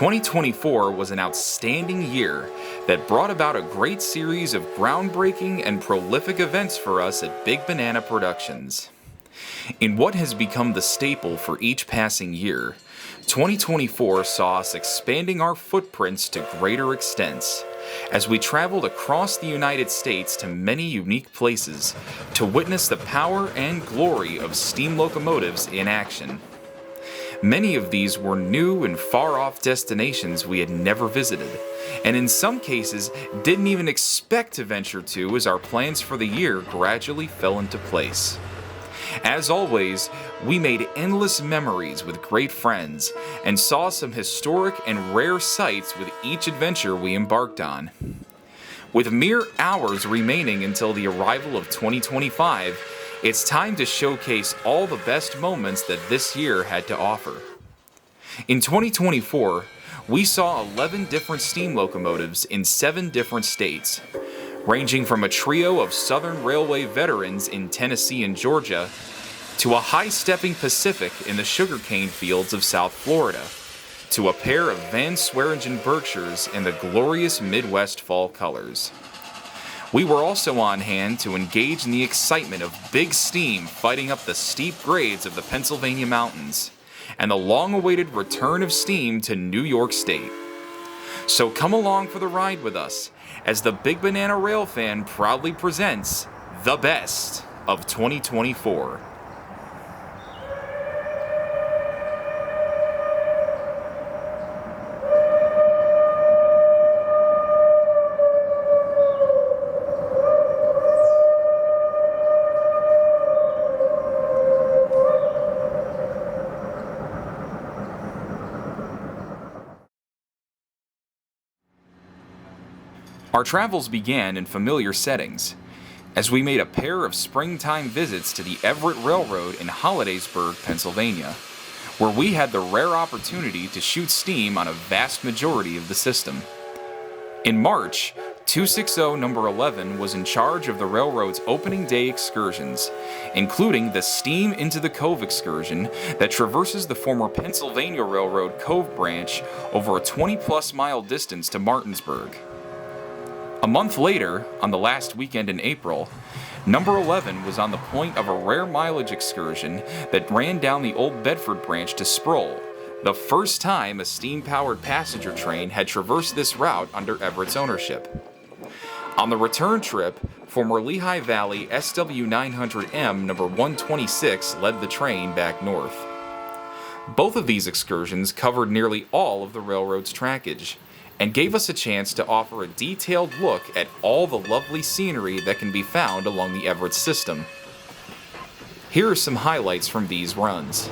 2024 was an outstanding year that brought about a great series of groundbreaking and prolific events for us at Big Banana Productions. In what has become the staple for each passing year, 2024 saw us expanding our footprints to greater extents as we traveled across the United States to many unique places to witness the power and glory of steam locomotives in action. Many of these were new and far-off destinations we had never visited, and in some cases didn't even expect to venture to as our plans for the year gradually fell into place. As always, we made endless memories with great friends and saw some historic and rare sights with each adventure we embarked on. With mere hours remaining until the arrival of 2025, it's time to showcase all the best moments that this year had to offer. In 2024, we saw 11 different steam locomotives in 7 different states, ranging from a trio of Southern Railway veterans in Tennessee and Georgia to a high-stepping Pacific in the sugarcane fields of South Florida, to a pair of Sweringen Berkshires in the glorious Midwest fall colors. We were also on hand to engage in the excitement of big steam fighting up the steep grades of the Pennsylvania mountains, and the long-awaited return of steam to New York State. So come along for the ride with us, as the Big Banana Railfan proudly presents the best of 2024. Our travels began in familiar settings, as we made a pair of springtime visits to the Everett Railroad in Hollidaysburg, Pennsylvania, where we had the rare opportunity to shoot steam on a vast majority of the system. In March, 260 number 11 was in charge of the railroad's opening day excursions, including the Steam into the Cove excursion that traverses the former Pennsylvania Railroad Cove branch over a 20-plus mile distance to Martinsburg. A month later, on the last weekend in April, number 11 was on the point of a rare mileage excursion that ran down the Old Bedford branch to Sproul, the first time a steam-powered passenger train had traversed this route under Everett's ownership. On the return trip, former Lehigh Valley SW900M number 126 led the train back north. Both of these excursions covered nearly all of the railroad's trackage, and gave us a chance to offer a detailed look at all the lovely scenery that can be found along the Everett system. Here are some highlights from these runs.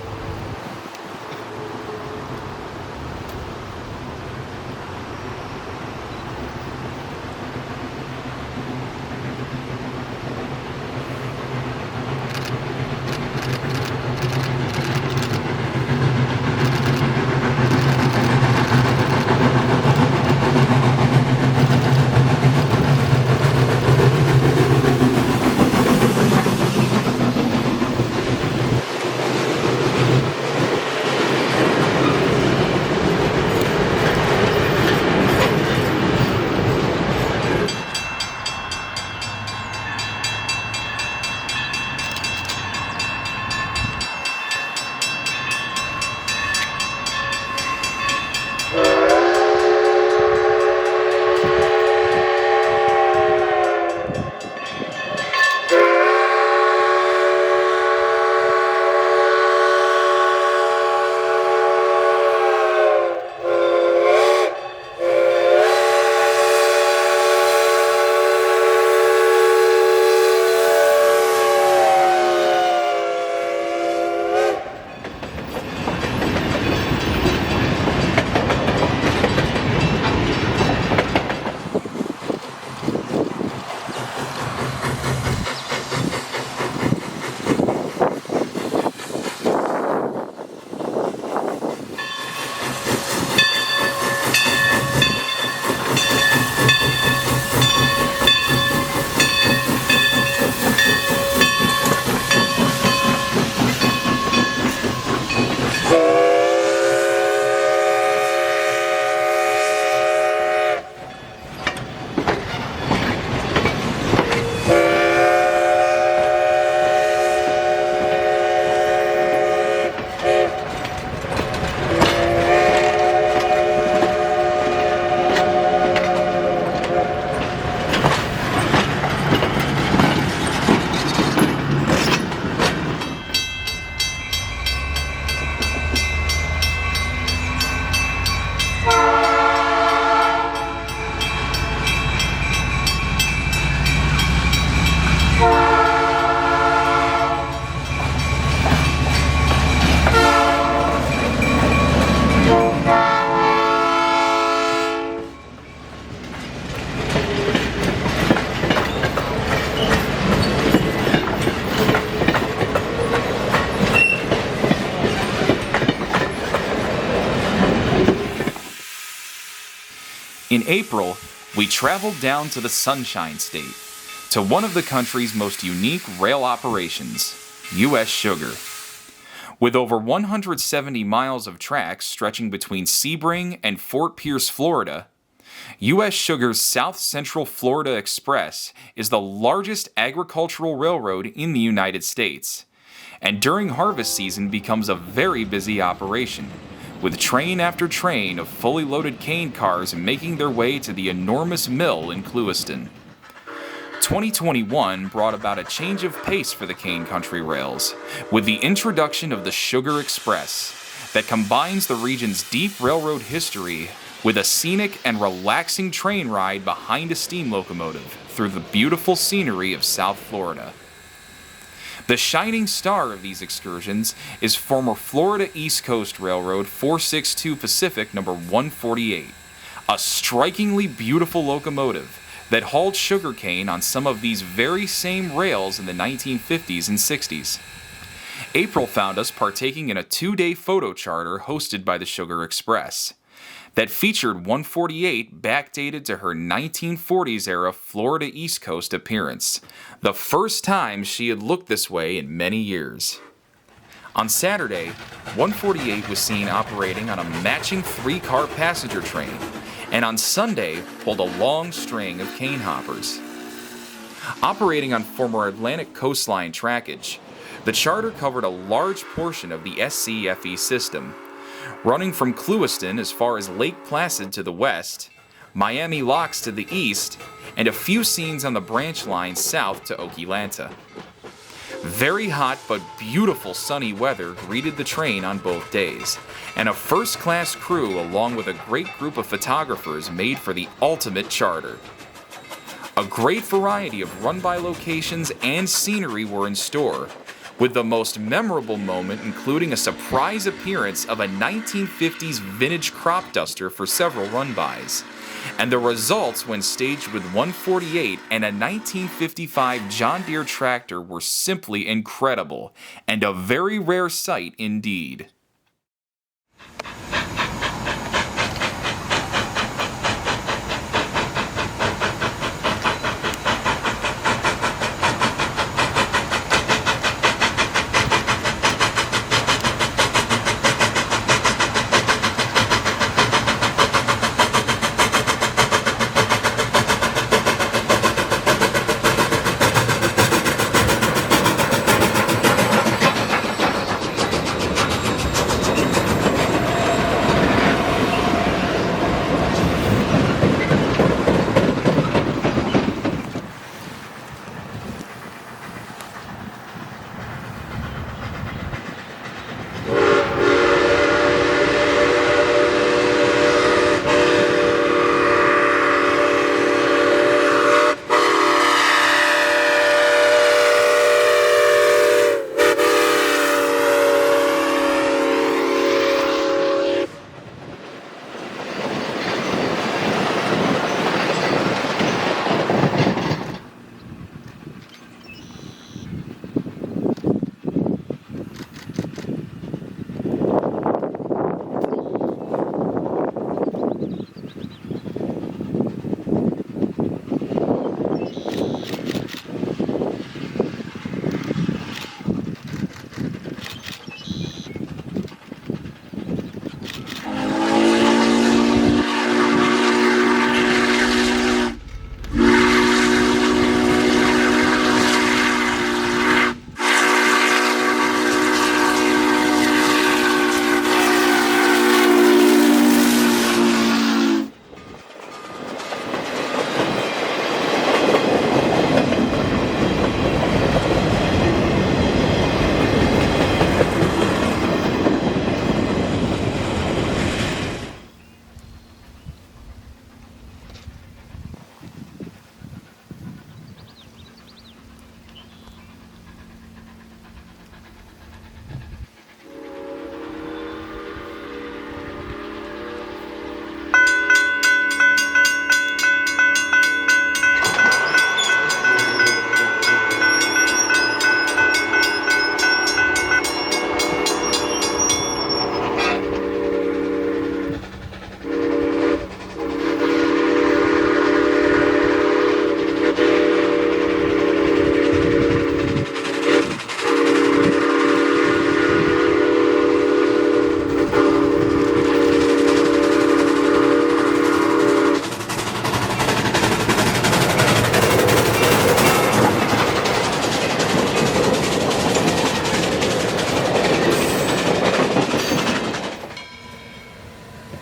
In April, we traveled down to the Sunshine State, to one of the country's most unique rail operations, U.S. Sugar. With over 170 miles of tracks stretching between Sebring and Fort Pierce, Florida, U.S. Sugar's South Central Florida Express is the largest agricultural railroad in the United States, and during harvest season becomes a very busy operation, with train after train of fully loaded cane cars making their way to the enormous mill in Clewiston. 2021 brought about a change of pace for the Cane Country Rails, with the introduction of the Sugar Express, that combines the region's deep railroad history with a scenic and relaxing train ride behind a steam locomotive through the beautiful scenery of South Florida. The shining star of these excursions is former Florida East Coast Railroad 462 Pacific number 148, a strikingly beautiful locomotive that hauled sugarcane on some of these very same rails in the 1950s and 60s. April found us partaking in a 2-day photo charter hosted by the Sugar Express that featured 148 backdated to her 1940s era Florida East Coast appearance, the first time she had looked this way in many years. On Saturday, 148 was seen operating on a matching 3-car passenger train, and on Sunday pulled a long string of cane hoppers. Operating on former Atlantic coastline trackage, the charter covered a large portion of the SCFE system, running from Clewiston as far as Lake Placid to the west, Miami Locks to the east, and a few scenes on the branch line south to Okeelanta. Very hot but beautiful sunny weather greeted the train on both days, and a first-class crew along with a great group of photographers made for the ultimate charter. A great variety of run-by locations and scenery were in store, with the most memorable moment including a surprise appearance of a 1950s vintage crop duster for several run-bys, and the results when staged with 148 and a 1955 John Deere tractor were simply incredible, and a very rare sight indeed.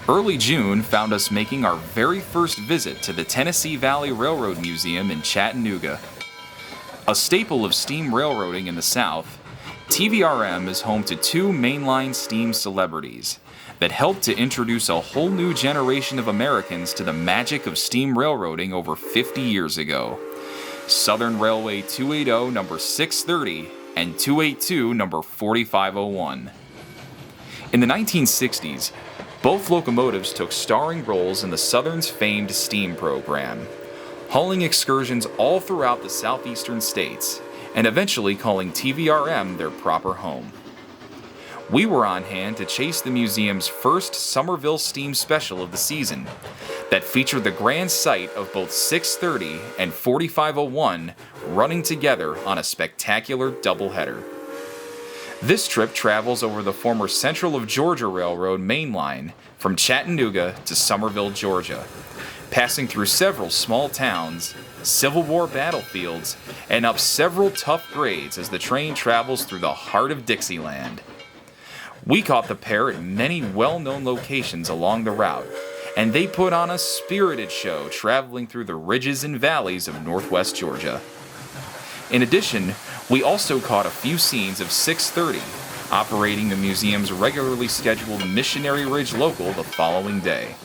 Early June found us making our very first visit to the Tennessee Valley Railroad Museum in Chattanooga. A staple of steam railroading in the South, TVRM is home to two mainline steam celebrities that helped to introduce a whole new generation of Americans to the magic of steam railroading over 50 years ago. Southern Railway 280 number 630 and 282 number 4501. In the 1960s, both locomotives took starring roles in the Southern's famed steam program, hauling excursions all throughout the southeastern states, and eventually calling TVRM their proper home. We were on hand to chase the museum's first Somerville Steam special of the season, that featured the grand sight of both 630 and 4501 running together on a spectacular doubleheader. This trip travels over the former Central of Georgia Railroad main line from Chattanooga to Somerville, Georgia, passing through several small towns, Civil War battlefields, and up several tough grades as the train travels through the heart of Dixieland. We caught the pair at many well-known locations along the route, and they put on a spirited show traveling through the ridges and valleys of northwest Georgia. In addition, we also caught a few scenes of 630, operating the museum's regularly scheduled Missionary Ridge local the following day.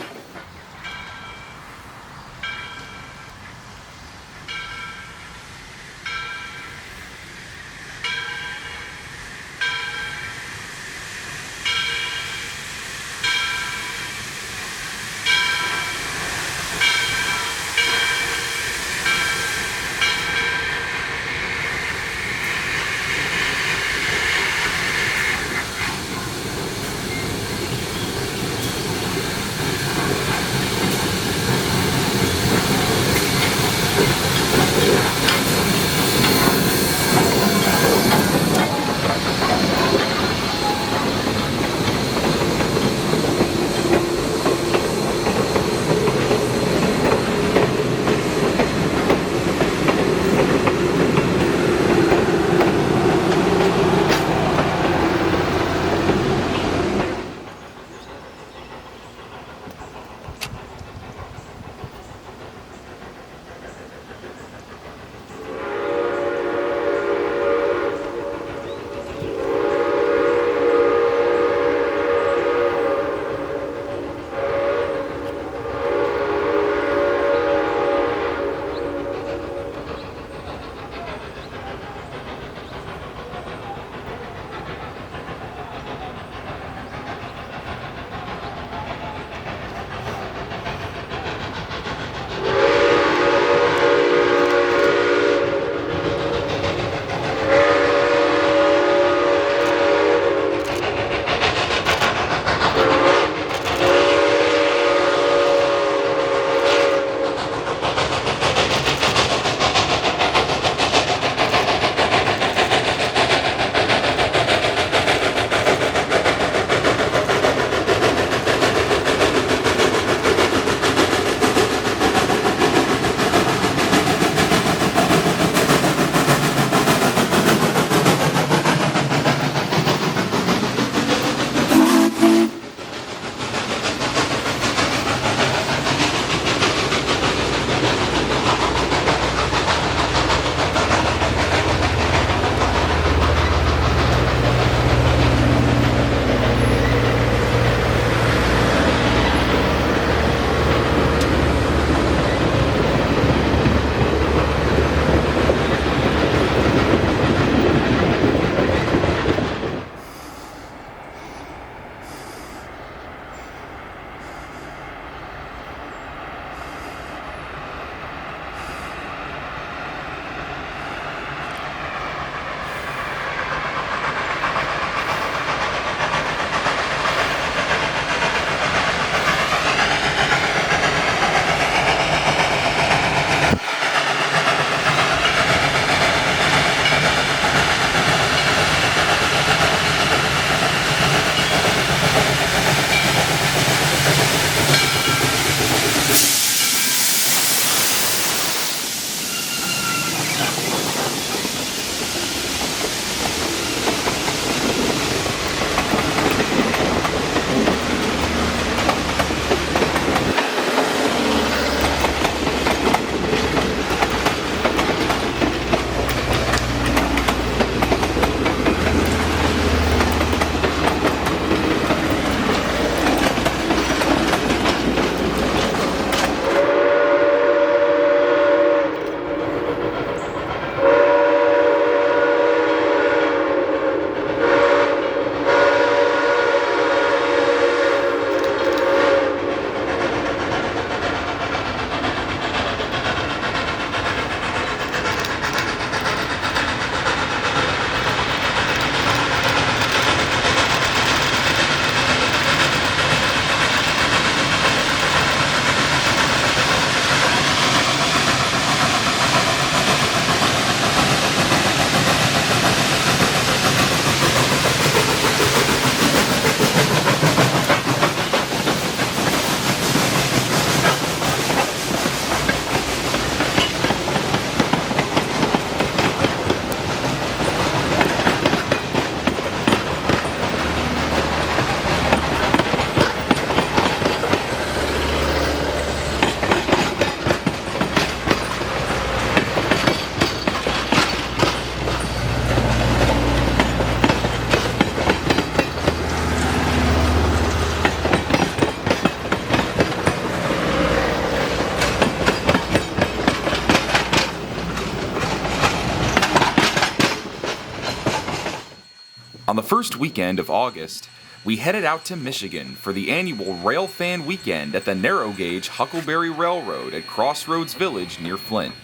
On the first weekend of August, we headed out to Michigan for the annual Railfan weekend at the narrow gauge Huckleberry Railroad at Crossroads Village near Flint.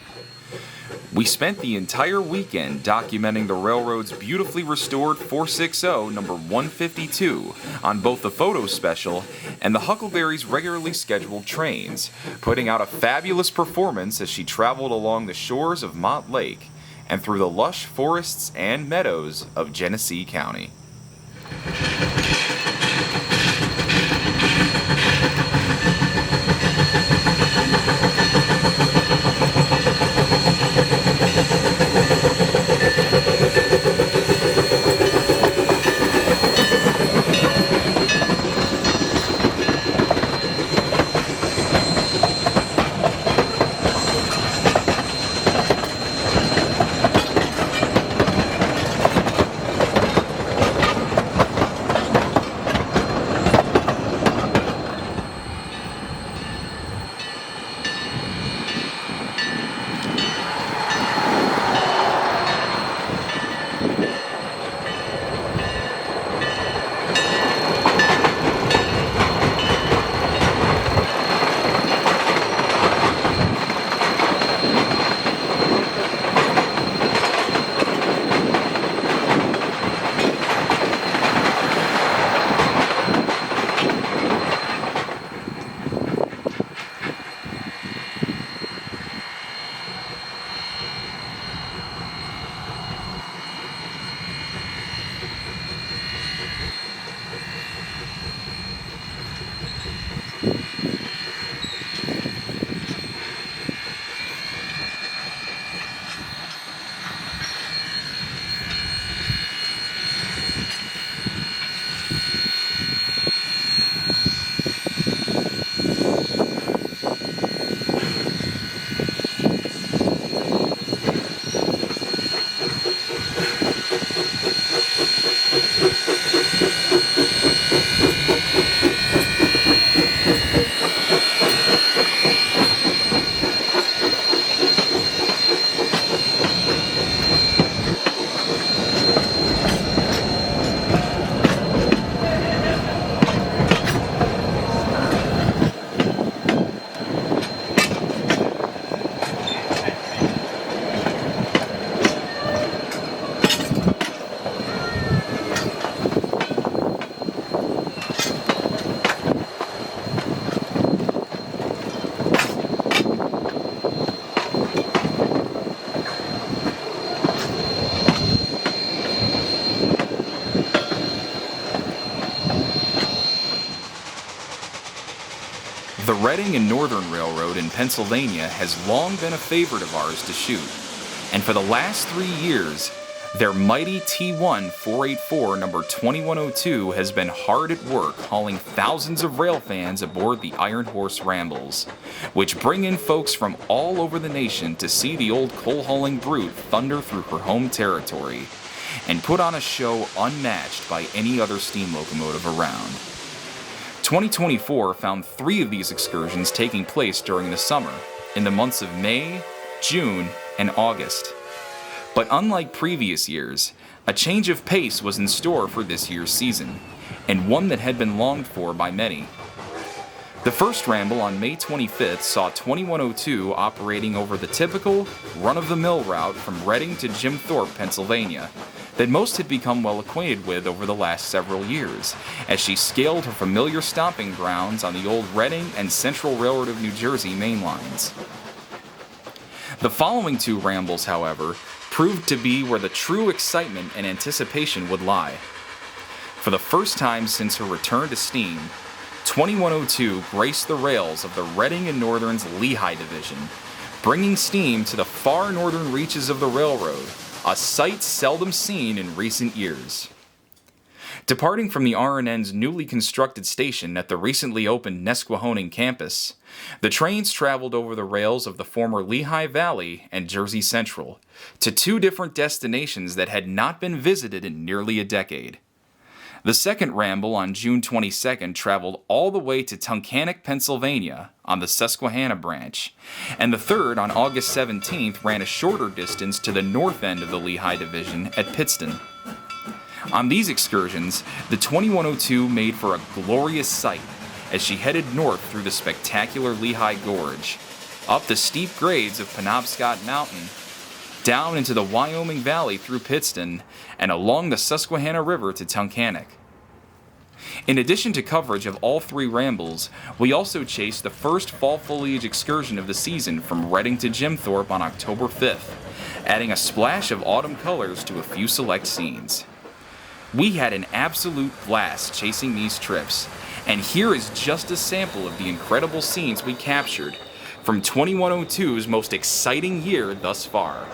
We spent the entire weekend documenting the railroad's beautifully restored 460 number 152 on both the photo special and the Huckleberry's regularly scheduled trains, putting out a fabulous performance as she traveled along the shores of Mott Lake and through the lush forests and meadows of Genesee County. The Reading and Northern Railroad in Pennsylvania has long been a favorite of ours to shoot, and for the last 3 years, their mighty T1 484 number 2102 has been hard at work hauling thousands of rail fans aboard the Iron Horse Rambles, which bring in folks from all over the nation to see the old coal-hauling brute thunder through her home territory, and put on a show unmatched by any other steam locomotive around. 2024 found 3 of these excursions taking place during the summer, in the months of May, June, and August. But unlike previous years, a change of pace was in store for this year's season, and one that had been longed for by many. The first ramble on May 25th saw 2102 operating over the typical, run-of-the-mill route from Reading to Jim Thorpe, Pennsylvania, that most had become well acquainted with over the last several years, as she scaled her familiar stomping grounds on the old Reading and Central Railroad of New Jersey main lines. The following 2 rambles, however, proved to be where the true excitement and anticipation would lie. For the first time since her return to steam, 2102 graced the rails of the Reading and Northern's Lehigh Division, bringing steam to the far northern reaches of the railroad, a sight seldom seen in recent years. Departing from the RNN's newly constructed station at the recently opened Nesquehoning campus, the trains traveled over the rails of the former Lehigh Valley and Jersey Central to 2 different destinations that had not been visited in nearly a decade. The second ramble on June 22nd traveled all the way to Tunkhannock, Pennsylvania on the Susquehanna branch, and the third on August 17th ran a shorter distance to the north end of the Lehigh Division at Pittston. On these excursions, the 2102 made for a glorious sight as she headed north through the spectacular Lehigh Gorge, up the steep grades of Penobscot Mountain, down into the Wyoming Valley through Pittston, and along the Susquehanna River to Tunkhannock. In addition to coverage of all three rambles, we also chased the first fall foliage excursion of the season from Reading to Jim Thorpe on October 5th, adding a splash of autumn colors to a few select scenes. We had an absolute blast chasing these trips, and here is just a sample of the incredible scenes we captured from 2102's most exciting year thus far.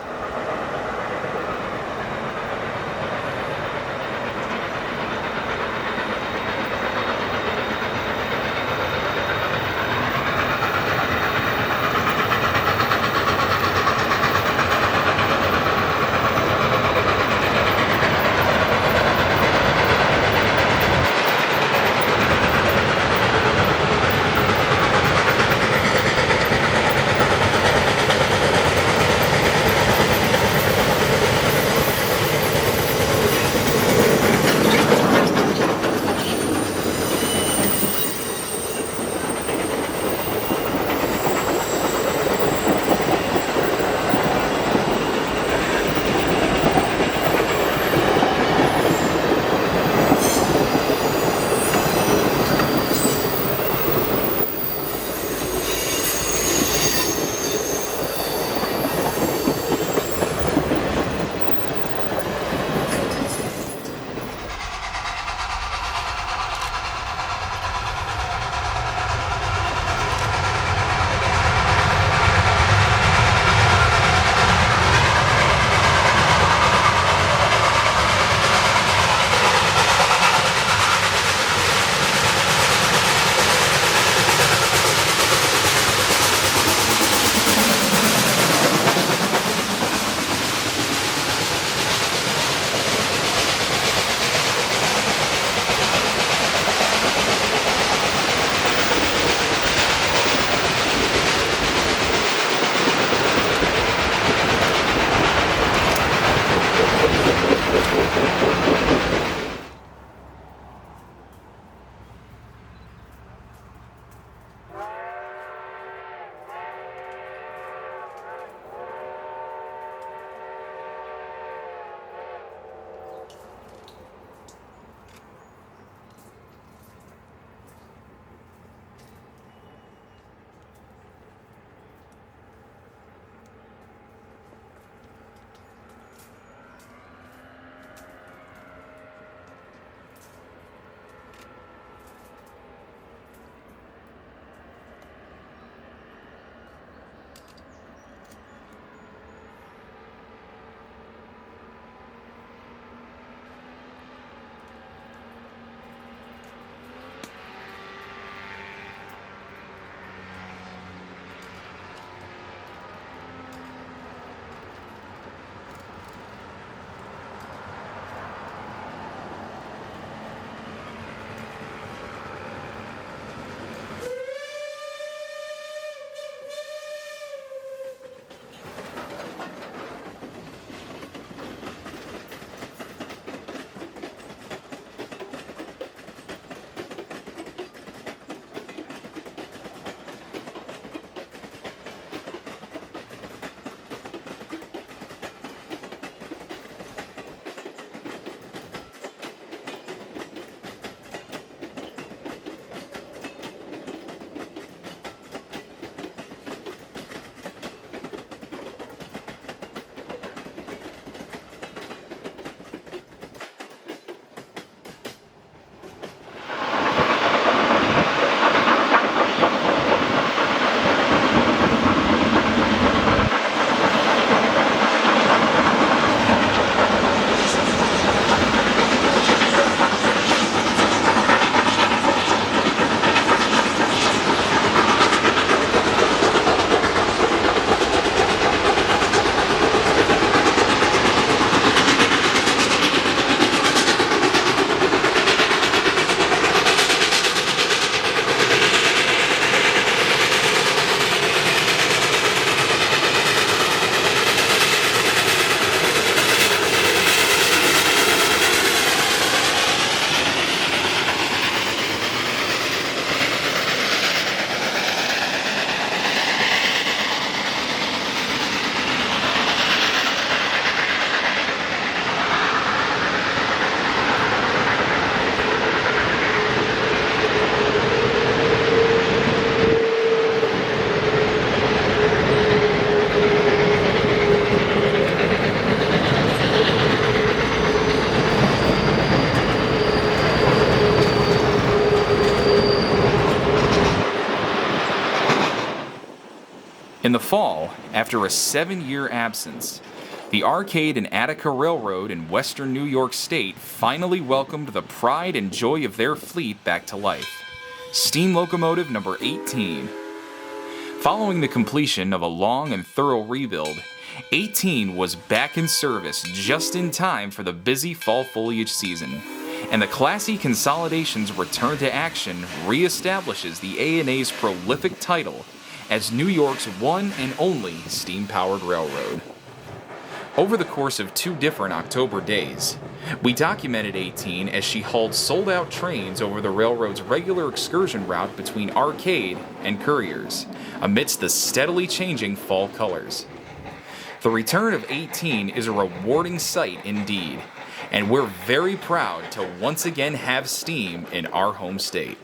In the fall, after a 7-year absence, the Arcade and Attica Railroad in western New York State finally welcomed the pride and joy of their fleet back to life. Steam locomotive number 18. Following the completion of a long and thorough rebuild, 18 was back in service just in time for the busy fall foliage season, and the classy Consolidation's return to action reestablishes the A&A's prolific title as New York's one and only steam-powered railroad. Over the course of 2 different October days, we documented 18 as she hauled sold-out trains over the railroad's regular excursion route between Arcade and Couriers, amidst the steadily changing fall colors. The return of 18 is a rewarding sight indeed, and we're very proud to once again have steam in our home state.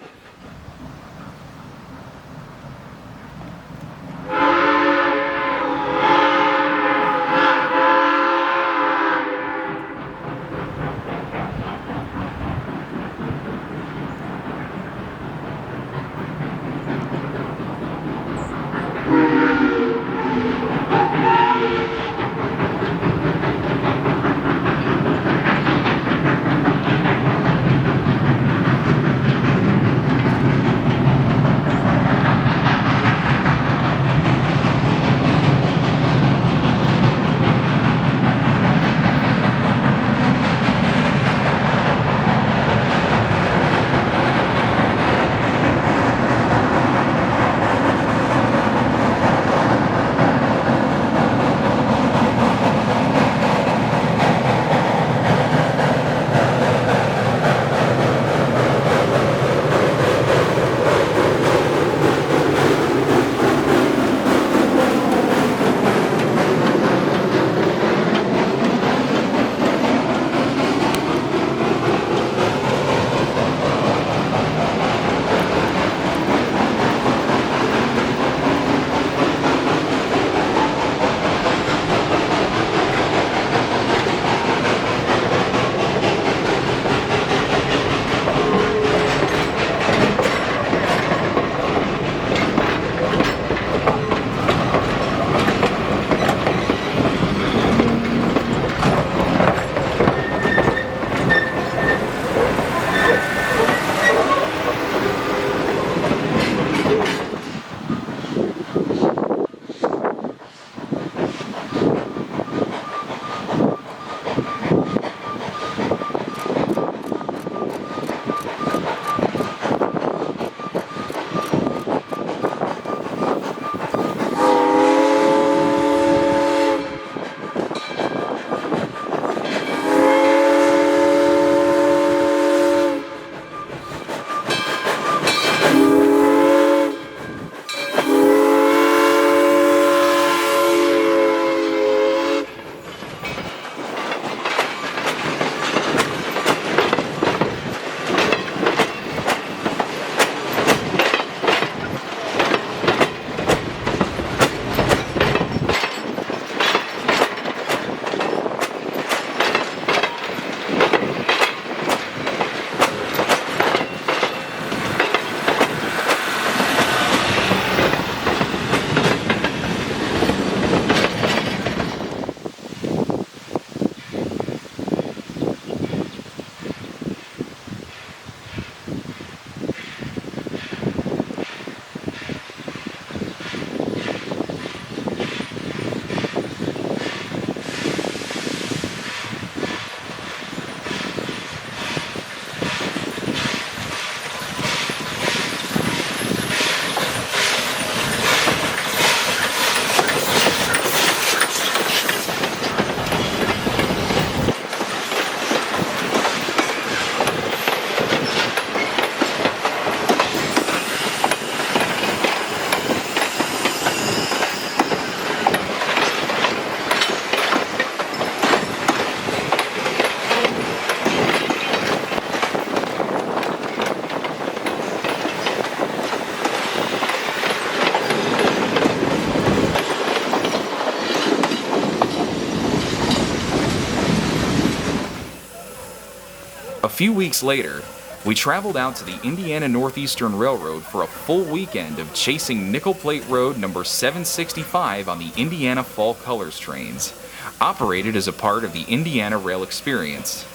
A few weeks later, We traveled out to the Indiana Northeastern Railroad for a full weekend of chasing Nickel Plate Road number 765 on the Indiana Fall Colors trains, operated as a part of the Indiana Rail Experience.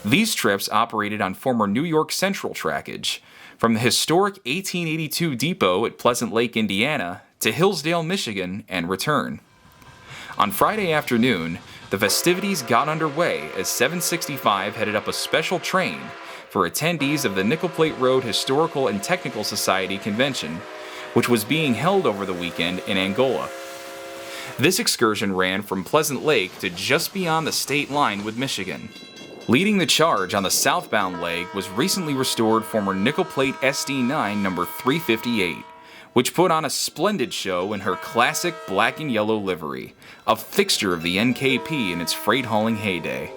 These trips operated on former New York Central trackage, from the historic 1882 depot at Pleasant Lake, Indiana, to Hillsdale, Michigan, and return. On Friday afternoon, the festivities got underway as 765 headed up a special train for attendees of the Nickel Plate Road Historical and Technical Society Convention, which was being held over the weekend in Angola. This excursion ran from Pleasant Lake to just beyond the state line with Michigan. Leading the charge on the southbound leg was recently restored former Nickel Plate SD9 number 358, which put on a splendid show in her classic black and yellow livery, a fixture of the NKP in its freight hauling heyday.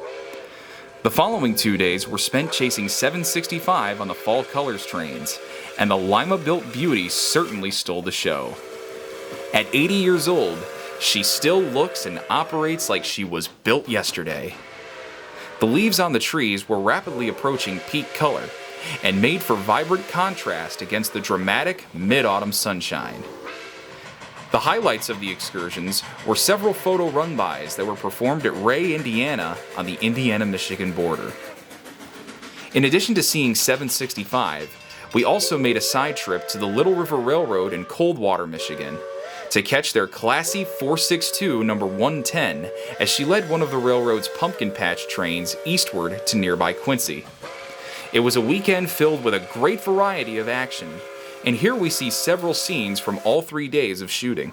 The following 2 days were spent chasing 765 on the Fall Colors trains, and the Lima-built beauty certainly stole the show. At 80 years old, she still looks and operates like she was built yesterday. The leaves on the trees were rapidly approaching peak color, and made for vibrant contrast against the dramatic mid-autumn sunshine. The highlights of the excursions were several photo run-bys that were performed at Ray, Indiana on the Indiana-Michigan border. In addition to seeing 765, we also made a side trip to the Little River Railroad in Coldwater, Michigan, to catch their classy 462 number 110 as she led one of the railroad's pumpkin patch trains eastward to nearby Quincy. It was a weekend filled with a great variety of action, and here we see several scenes from all 3 days of shooting.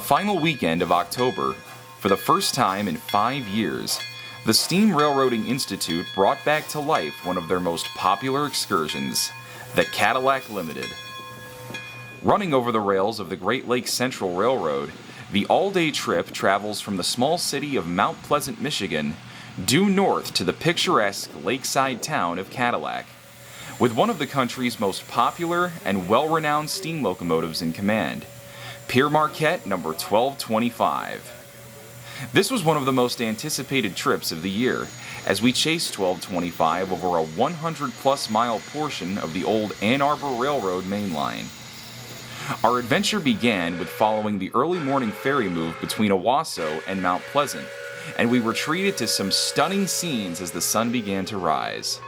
final weekend of October, for the first time in 5 years, the Steam Railroading Institute brought back to life one of their most popular excursions, the Cadillac Limited. Running over the rails of the Great Lakes Central Railroad, the all-day trip travels from the small city of Mount Pleasant, Michigan, due north to the picturesque lakeside town of Cadillac, with one of the country's most popular and well-renowned steam locomotives in command, Pierre Marquette number 1225. This was one of the most anticipated trips of the year, as we chased 1225 over a 100-plus mile portion of the old Ann Arbor Railroad main line. Our adventure began with following the early morning ferry move between Owasso and Mount Pleasant, and we were treated to some stunning scenes as the sun began to rise.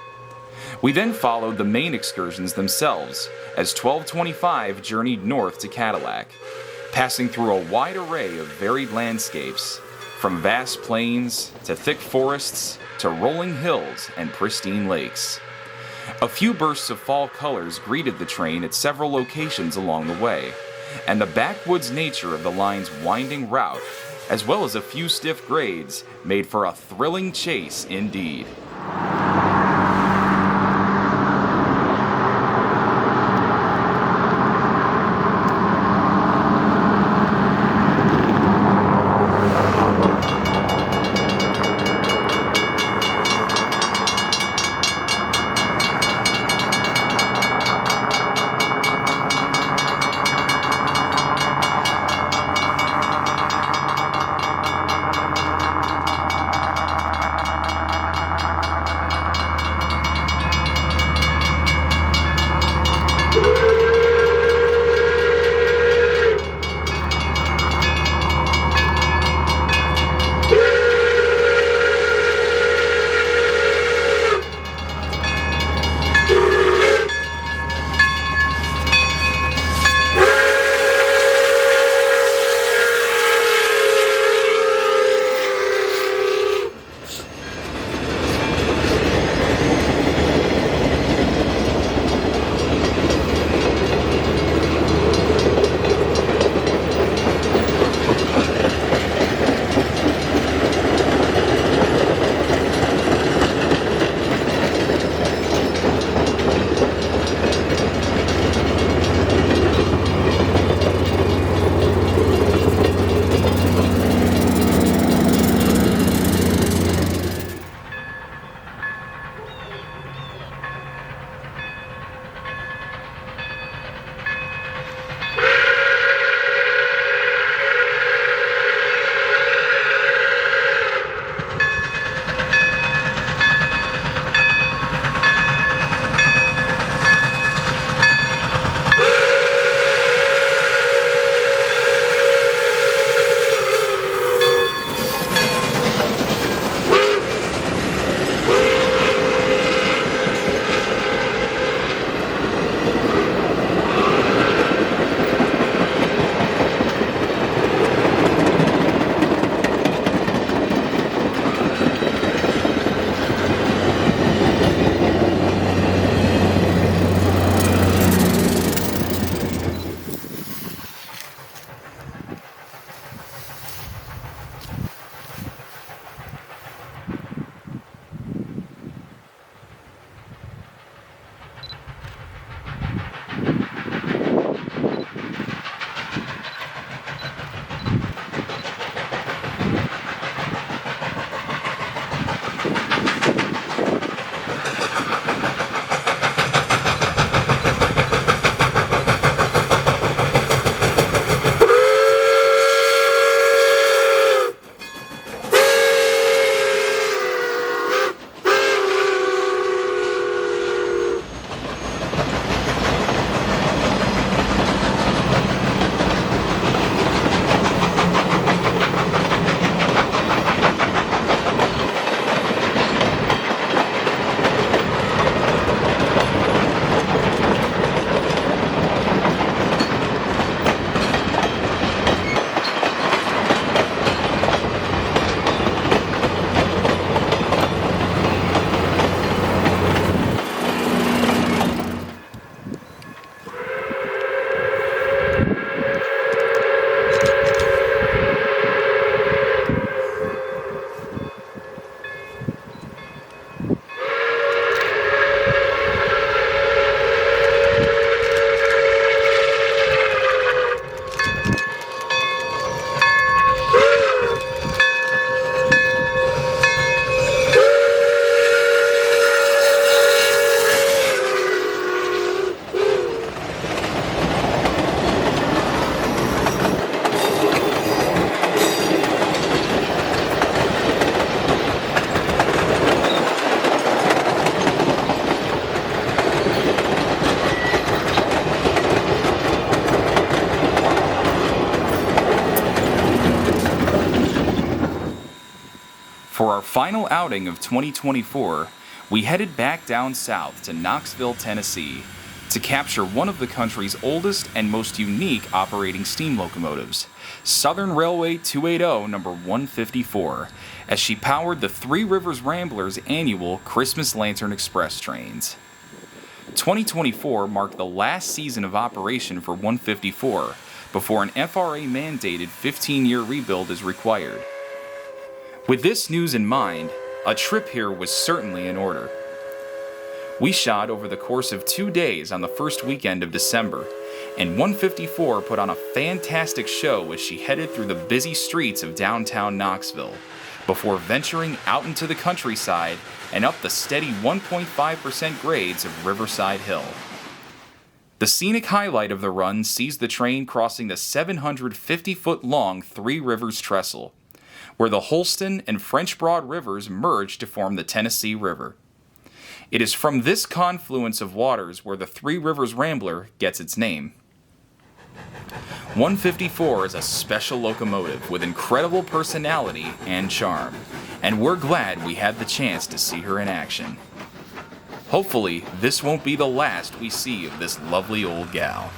We then followed the main excursions themselves, as 1225 journeyed north to Cadillac, passing through a wide array of varied landscapes, from vast plains to thick forests to rolling hills and pristine lakes. A few bursts of fall colors greeted the train at several locations along the way, and the backwoods nature of the line's winding route, as well as a few stiff grades, made for a thrilling chase indeed. For our final outing of 2024, we headed back down south to Knoxville, Tennessee, to capture one of the country's oldest and most unique operating steam locomotives, Southern Railway 280 number 154, as she powered the Three Rivers Ramblers' annual Christmas Lantern Express trains. 2024 marked the last season of operation for 154 before an FRA-mandated 15-year rebuild is required. With this news in mind, a trip here was certainly in order. We shot over the course of 2 days on the first weekend of December, and 154 put on a fantastic show as she headed through the busy streets of downtown Knoxville, before venturing out into the countryside and up the steady 1.5% grades of Riverside Hill. The scenic highlight of the run sees the train crossing the 750-foot-long Three Rivers Trestle, where the Holston and French Broad rivers merge to form the Tennessee River. It is from this confluence of waters where the Three Rivers Rambler gets its name. 154 is a special locomotive with incredible personality and charm, and we're glad we had the chance to see her in action. Hopefully, this won't be the last we see of this lovely old gal.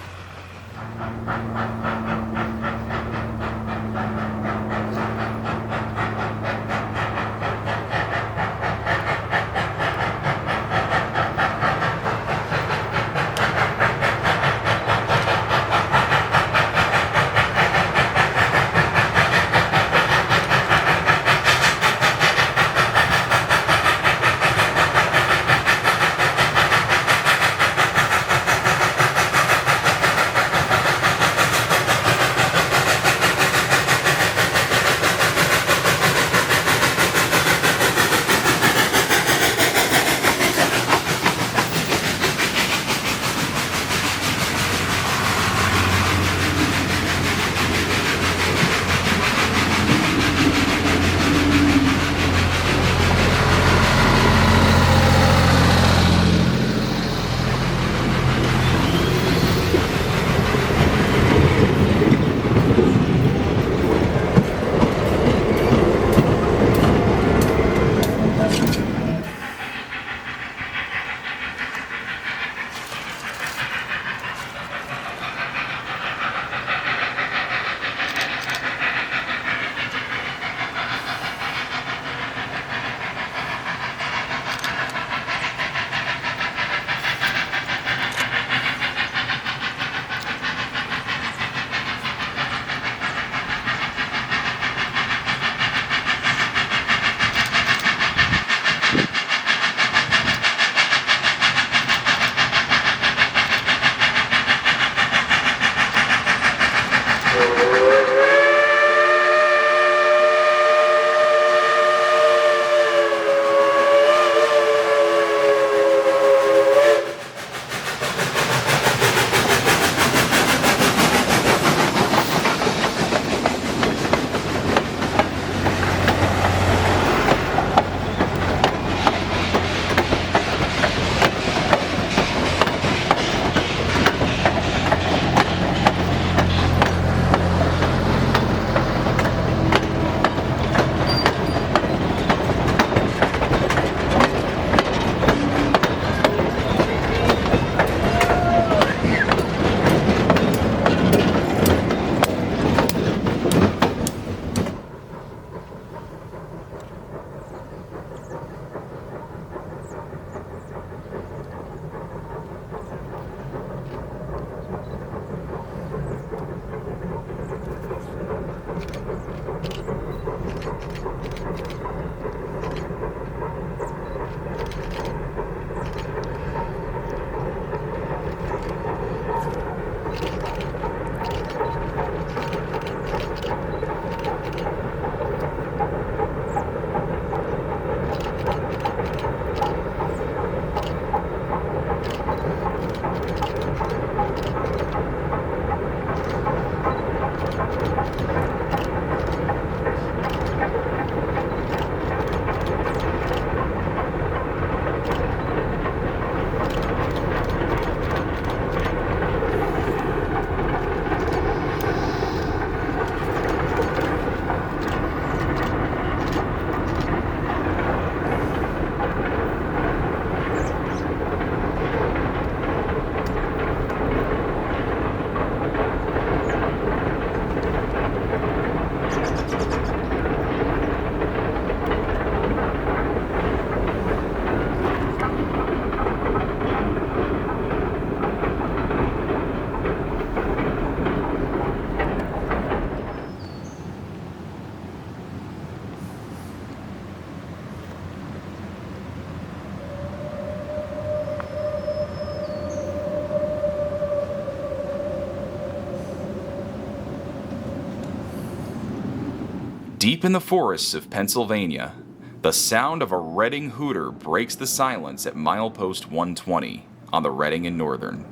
Deep in the forests of Pennsylvania, the sound of a Reading hooter breaks the silence at milepost 120 on the Reading and Northern.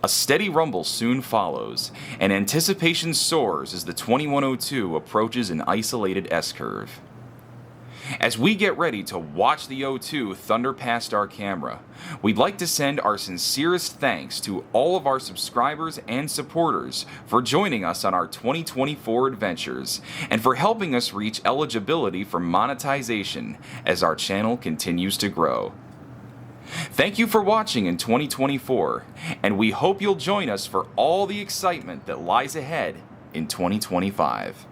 A steady rumble soon follows, and anticipation soars as the 2102 approaches an isolated S-curve. As we get ready to watch the 02 thunder past our camera, we'd like to send our sincerest thanks to all of our subscribers and supporters for joining us on our 2024 adventures and for helping us reach eligibility for monetization as our channel continues to grow. Thank you for watching in 2024, and we hope you'll join us for all the excitement that lies ahead in 2025.